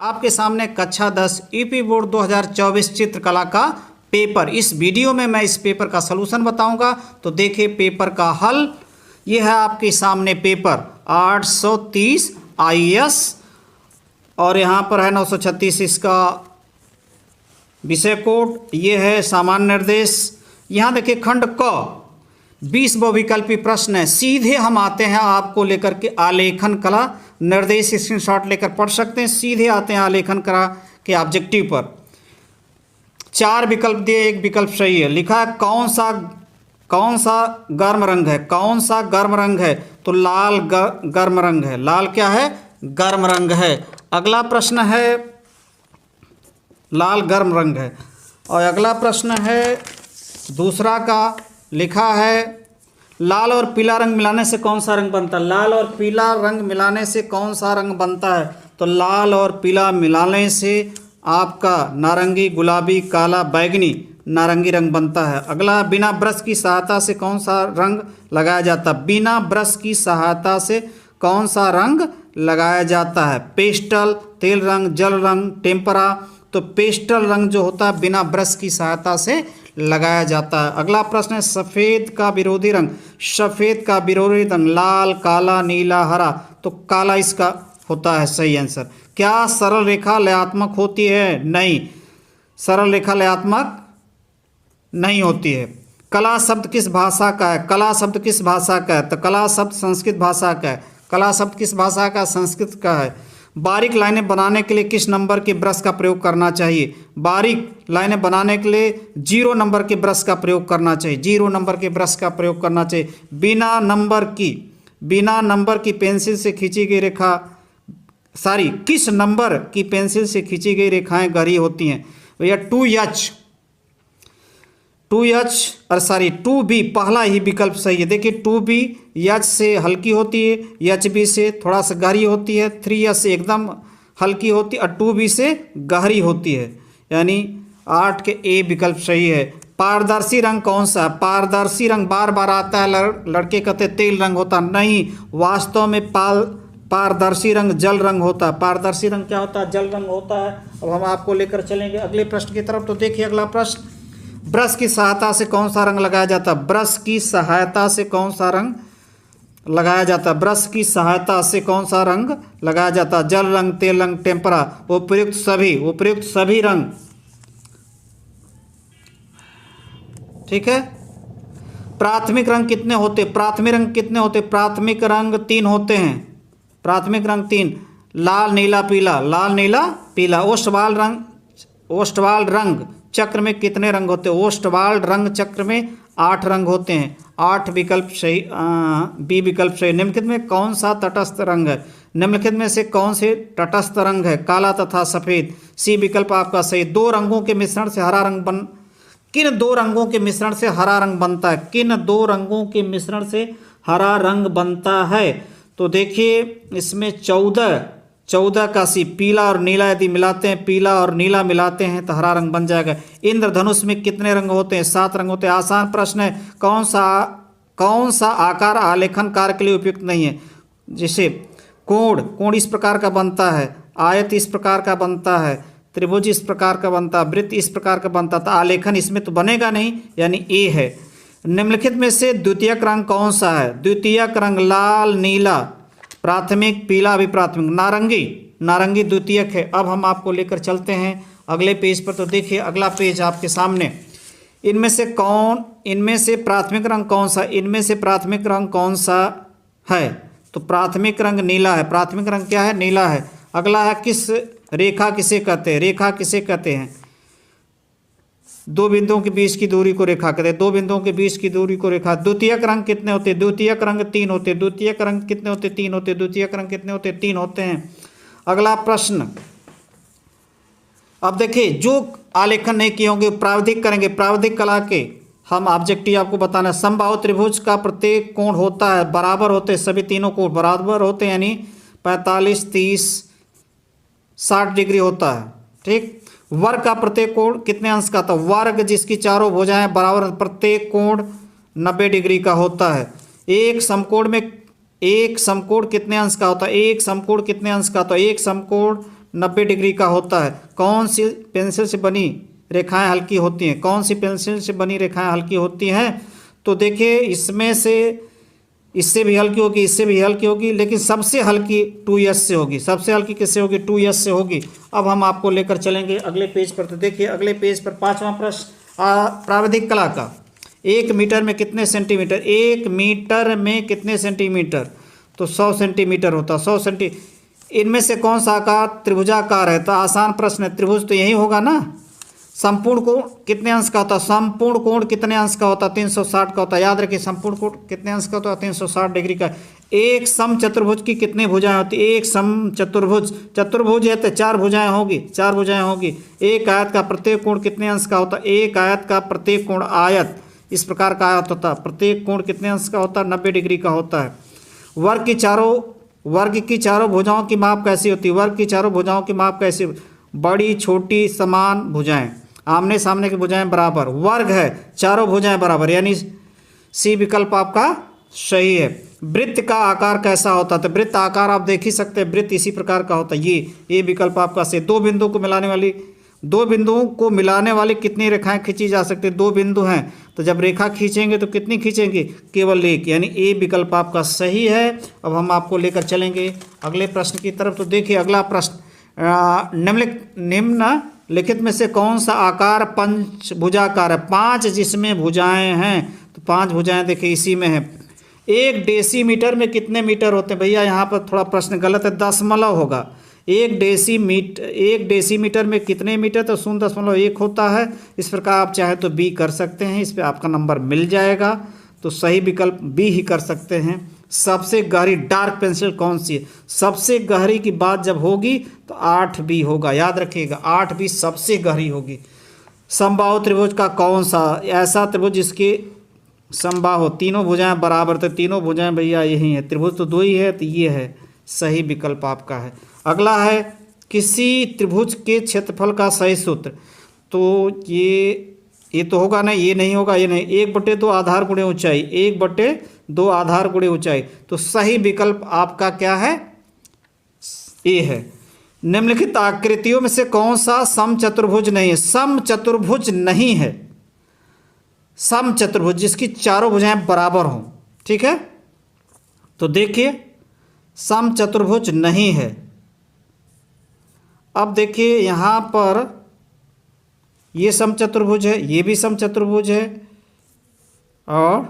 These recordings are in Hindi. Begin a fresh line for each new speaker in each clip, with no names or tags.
आपके सामने कक्षा 10 यूपी बोर्ड 2024 चित्रकला का पेपर। इस वीडियो में मैं इस पेपर का सलूशन बताऊंगा। तो देखिए पेपर का हल। ये है आपके सामने पेपर 830 IAS और यहाँ पर है 936 इसका विषय कोड। ये है सामान्य निर्देश। यहाँ देखिए खंड क 20 बहुविकल्पी प्रश्न है। सीधे हम आते हैं आपको लेकर के आलेखन कला निर्देश। स्क्रीनशॉट लेकर पढ़ सकते हैं। सीधे आते हैं आलेखन कला के ऑब्जेक्टिव पर। 4 विकल्प दिए, एक विकल्प सही है। लिखा है कौन सा गर्म रंग है। कौन सा गर्म रंग है? तो लाल गर्म रंग है। लाल क्या है? गर्म रंग है। अगला प्रश्न है लाल गर्म रंग है। और अगला प्रश्न है दूसरा का। लिखा है लाल और पीला रंग मिलाने से कौन सा रंग बनता है। लाल और पीला रंग मिलाने से कौन सा रंग बनता है? तो लाल और पीला मिलाने से आपका नारंगी, गुलाबी, काला, बैगनी नारंगी रंग बनता है। अगला बिना ब्रश की सहायता से कौन सा रंग लगाया जाता है। बिना ब्रश की सहायता से कौन सा रंग लगाया जाता है। पेस्टल, तेल रंग, जल रंग, टेम्परा। तो पेस्टल रंग जो होता है बिना ब्रश की सहायता से लगाया जाता है। अगला प्रश्न है सफ़ेद का विरोधी रंग। सफ़ेद का विरोधी रंग लाल, काला, नीला, हरा। तो काला इसका होता है सही आंसर। क्या सरल रेखा लयात्मक होती है? नहीं, सरल रेखा लयात्मक नहीं होती है। कला शब्द किस भाषा का है? कला शब्द किस भाषा का है? तो कला शब्द संस्कृत भाषा का है। कला शब्द किस भाषा का? संस्कृत का है। बारीक लाइनें बनाने के लिए किस नंबर के ब्रश का प्रयोग करना चाहिए? बारीक लाइनें बनाने के लिए 0 नंबर के ब्रश का प्रयोग करना चाहिए। 0 नंबर के ब्रश का प्रयोग करना चाहिए। बिना नंबर की पेंसिल से खींची गई रेखा किस नंबर की पेंसिल से खींची गई रेखाएं गहरी होती हैं? भैया 2B पहला ही विकल्प सही है। देखिए 2B H से हल्की होती है, HB से थोड़ा सा गहरी होती है, 3H से एकदम हल्की होती है और 2B से गहरी होती है। यानी 8 के A विकल्प सही है। पारदर्शी रंग कौन सा है? पारदर्शी रंग बार बार आता है। लड़के कहते तेल रंग होता नहीं, वास्तव में पारदर्शी रंग जल रंग होता है। पारदर्शी रंग क्या होता है? जल रंग होता है। अब हम आपको लेकर चलेंगे अगले प्रश्न की तरफ। तो देखिए अगला प्रश्न, ब्रश की सहायता से कौन सा रंग लगाया जाता है? ब्रश की सहायता से कौन सा रंग लगाया जाता है? ब्रश की सहायता से कौन सा रंग लगाया जाता है? जल रंग, तेल रंग, टेम्परा। उपयुक्त सभी रंग। ठीक है। प्राथमिक रंग कितने होते? प्राथमिक रंग 3 होते हैं। प्राथमिक रंग 3 लाल, नीला, पीला। लाल, नीला, पीला। ओस्टवाल रंग चक्र में कितने रंग होते हैं? ओस्टवाल रंग चक्र में 8 रंग होते हैं। 8 विकल्प सही। बी विकल्प सही। निम्नलिखित में कौन सा तटस्थ रंग है? निम्नलिखित में से कौन से तटस्थ रंग है? काला तथा सफ़ेद। सी विकल्प आपका सही। किन दो रंगों के मिश्रण से हरा रंग बनता है? किन 2 रंगों के मिश्रण से हरा रंग बनता है? तो देखिए इसमें 14 का सी पीला और नीला यदि मिलाते हैं, पीला और नीला मिलाते हैं तो हरा रंग बन जाएगा। इंद्रधनुष में कितने रंग होते हैं? 7 रंग होते हैं। आसान प्रश्न है। कौन सा आकार आलेखन कार्य के लिए उपयुक्त नहीं है? जैसे कोण इस प्रकार का बनता है, आयत इस प्रकार का बनता है, त्रिभुज इस प्रकार का बनता है, वृत्त इस प्रकार का बनता है। तो आलेखन इसमें तो बनेगा नहीं, यानी ए है। निम्नलिखित में से द्वितीयक रंग कौन सा है? द्वितीयक रंग लाल, नीला प्राथमिक, पीला अभिप्राथमिक, नारंगी द्वितीयक है। अब हम आपको लेकर चलते हैं अगले पेज पर। तो देखिए अगला पेज आपके सामने। इनमें से प्राथमिक रंग कौन सा? इनमें से प्राथमिक रंग कौन सा है? तो प्राथमिक रंग नीला है। प्राथमिक रंग क्या है? नीला है। अगला है रेखा किसे कहते हैं? 2 बिंदुओं के बीच की दूरी को रेखा कहते हैं। 2 बिंदुओं के बीच की दूरी को रेखा। द्वितीयक रंग कितने होते हैं? द्वितीयक रंग 3 होते हैं। द्वितीयक रंग कितने होते हैं? 3 होते हैं। द्वितीयक रंग कितने होते हैं? 3 होते हैं। अगला प्रश्न। अब देखिए जो आलेखन नहीं किए होंगे प्राविधिक करेंगे। प्राविधिक कला के हम ऑब्जेक्टिव आपको बताना है। समबाहु त्रिभुज का प्रत्येक कोण होता है बराबर होते हैं। सभी तीनों कोण बराबर होते हैं, यानी 45, 30, 60 डिग्री होता है। ठीक। वर्ग का प्रत्येक कोण कितने अंश का था? वर्ग जिसकी चारों भुजाएं बराबर, प्रत्येक कोण 90 डिग्री का होता है। एक समकोण कितने अंश का होता है? एक समकोण 90 डिग्री का होता है। कौन सी पेंसिल से बनी रेखाएं हल्की होती हैं? कौन सी पेंसिल से बनी रेखाएं हल्की होती हैं? तो देखिए इसमें से इससे भी हल्की होगी, इससे भी हल्की होगी, लेकिन सबसे हल्की 2S से होगी। सबसे हल्की किससे होगी? 2S से होगी। अब हम आपको लेकर चलेंगे अगले पेज पर। तो देखिए अगले पेज पर 5वां प्रश्न प्राविधिक कला का। 1 मीटर में कितने सेंटीमीटर? 1 मीटर में कितने सेंटीमीटर? तो 100 सेंटीमीटर होता है। 100 सेंटी इनमें से कौन सा आकार त्रिभुजाकार है? तो आसान प्रश्न है, त्रिभुज तो यही होगा ना। संपूर्ण कोण कितने अंश का होता है? संपूर्ण कोण कितने अंश का होता है? 360 का होता है। याद रखिए संपूर्ण कोण कितने अंश का होता है? 360 डिग्री का। एक समचतुर्भुज की कितनी भुजाएं होती है? एक समचतुर्भुज, चतुर्भुज है तो 4 भुजाएं होगी, 4 भुजाएं होगी। एक आयत का प्रत्येक कोण कितने अंश का होता है? एक आयत का प्रत्येक कोण, आयत इस प्रकार का आयत होता है, प्रत्येक कोण कितने अंश का होता है? 90 डिग्री का होता है। वर्ग की चारों भुजाओं की माप कैसी होती है? वर्ग की चारों भुजाओं की माप कैसी? बड़ी, छोटी, समान भुजाएं, आमने सामने की भुजाएं बराबर। वर्ग है, चारों भुजाएं बराबर, यानी सी विकल्प आपका सही है। वृत्त का आकार कैसा होता है? तो वृत्त आकार आप देख ही सकते हैं, वृत्त इसी प्रकार का होता है। ये विकल्प आपका सही। दो बिंदुओं को मिलाने वाली कितनी रेखाएं खींची जा सकती है? 2 बिंदु हैं, तो जब रेखा खींचेंगे तो कितनी खींचेंगे? केवल एक, यानी ए विकल्प आपका सही है। अब हम आपको लेकर चलेंगे अगले प्रश्न की तरफ। तो देखिए अगला प्रश्न, निम्नलिखित में से कौन सा आकार पंचभुजाकार है? 5 जिसमें भुजाएं हैं, तो 5 भुजाएं देखिए इसी में है। 1 डेसीमीटर में कितने मीटर होते हैं? भैया यहाँ पर थोड़ा प्रश्न गलत है, दशमलव होगा। 1 डेसीमीटर में कितने मीटर? तो 0.1 होता है। इस प्रकार आप चाहे तो बी कर सकते हैं, इस पर आपका नंबर मिल जाएगा। तो सही विकल्प बी ही कर सकते हैं। सबसे गहरी डार्क पेंसिल कौन सी है? सबसे गहरी की बात जब होगी तो 8B होगा, याद रखिएगा 8B सबसे गहरी होगी। समबाहु त्रिभुज का कौन सा? ऐसा त्रिभुज जिसके समबाहु तीनों भुजाएं बराबर, तो तीनों भुजाएं भैया यही है। त्रिभुज तो 2 ही है, तो ये है सही विकल्प आपका है। अगला है किसी त्रिभुज के क्षेत्रफल का सही सूत्र। तो ये तो होगा नहीं, ये नहीं होगा, ये नहीं। 1/2 आधार गुणे ऊंचाई, 1/2 आधार गुणे ऊंचाई। तो सही विकल्प आपका क्या है? ए है। निम्नलिखित आकृतियों में से कौन सा समचतुर्भुज नहीं है? समचतुर्भुज नहीं है, समचतुर्भुज जिसकी चारों भुजाएं बराबर हों, ठीक है। तो देखिए समचतुर्भुज नहीं है। अब देखिए यहाँ पर ये समचतुर्भुज है, ये भी समचतुर्भुज है, और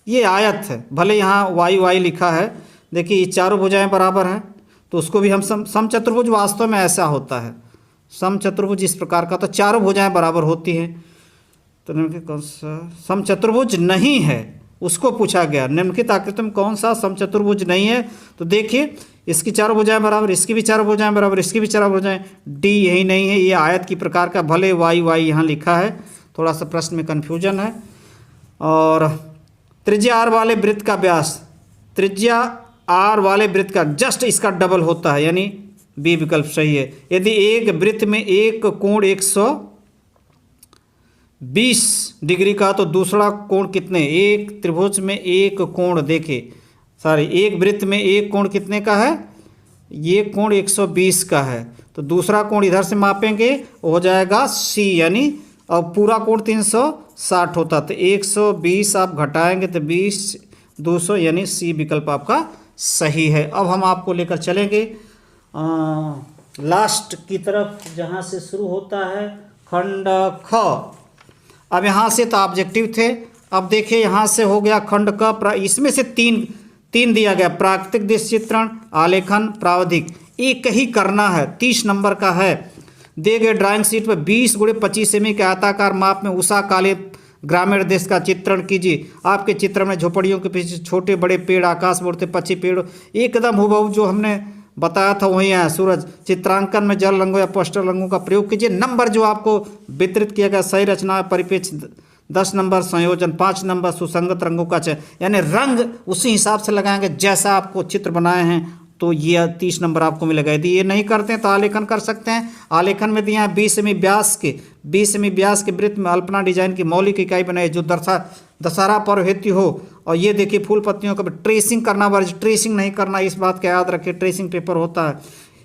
ये आयत है। भले यहाँ y लिखा है, देखिए ये चारों भुजाएं बराबर हैं, तो उसको भी हम समचतुर्भुज वास्तव में ऐसा होता है। समचतुर्भुज इस प्रकार का, तो चारों भुजाएं बराबर होती हैं। तो निम्नलिखित कौन सा समचतुर्भुज नहीं है, उसको पूछा गया। निम्नलिखित आकृति में कौन सा समचतुर्भुज नहीं है? तो देखिए इसकी चारों भुजाएं बराबर, इसकी भी चारों भुजाएं बराबर, इसकी भी चारों भुजाएं, डी यही नहीं है। ये आयत की प्रकार का, भले y यहाँ लिखा है, थोड़ा सा प्रश्न में कन्फ्यूजन है। और त्रिज्या r वाले वृत्त का व्यास, त्रिज्या r वाले वृत्त का जस्ट इसका डबल होता है, यानी बी विकल्प सही है। यदि एक वृत्त में एक कोण 120 डिग्री का, तो दूसरा कोण कितने? एक त्रिभुज में एक कोण, देखिए एक वृत्त में एक कोण कितने का है? ये कोण 120 का है। तो दूसरा कोण इधर से मापेंगे, हो जाएगा सी, यानी और पूरा कोण 360 होता, तो 120 आप घटाएंगे तो 20 200, यानी सी विकल्प आपका सही है। अब हम आपको लेकर चलेंगे लास्ट की तरफ, जहाँ से शुरू होता है खंड ख। अब यहाँ से तो ऑब्जेक्टिव थे, अब देखिए यहाँ से हो गया खंड क। इसमें से तीन दिया गया, प्राकृतिक दृश्य चित्रण, आलेखन, प्रावधिक। एक ही करना है, 30 नंबर का है। दिए गए ड्राइंग शीट पर 20 × 25 सेमी के आयताकार माप में उषा काले ग्रामीण देश का चित्रण कीजिए। आपके चित्र में झोपड़ियों के पीछे छोटे बड़े पेड़, आकाश में उड़ते पक्षी, पेड़ एकदम हुबहू जो हमने बताया था वही है। सूरज चित्रांकन में जल रंगों या पोस्टर रंगों का प्रयोग कीजिए। नंबर जो आपको वितरित किया गया, सही रचना परिप्रेक्ष्य 10 नंबर, संयोजन 5 नंबर, सुसंगत रंगों का चयन, यानी रंग उसी हिसाब से लगाएंगे जैसा आपको चित्र बनाए हैं, तो ये 30 नंबर आपको मिलेगा। यदि ये नहीं करते हैं तो आलेखन कर सकते हैं। आलेखन में दिया है 20 सेमी व्यास के वृत्त में अल्पना डिजाइन की मौलिक इकाई बनाई जो दशहरा पर्व हेतु हो। और ये देखिए फूल पत्तियों का ट्रेसिंग करना वर्ज, ट्रेसिंग नहीं करना, इस बात का याद रखिए, ट्रेसिंग पेपर होता है।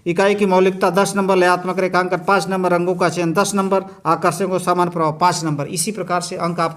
इकाई की मौलिकता 10 नंबर, लयात्मक रेखांकन 5 नंबर, रंगों का चयन 10 नंबर, आकर्षण को सामान्य प्रभाव 5 नंबर। इसी प्रकार से अंक आपको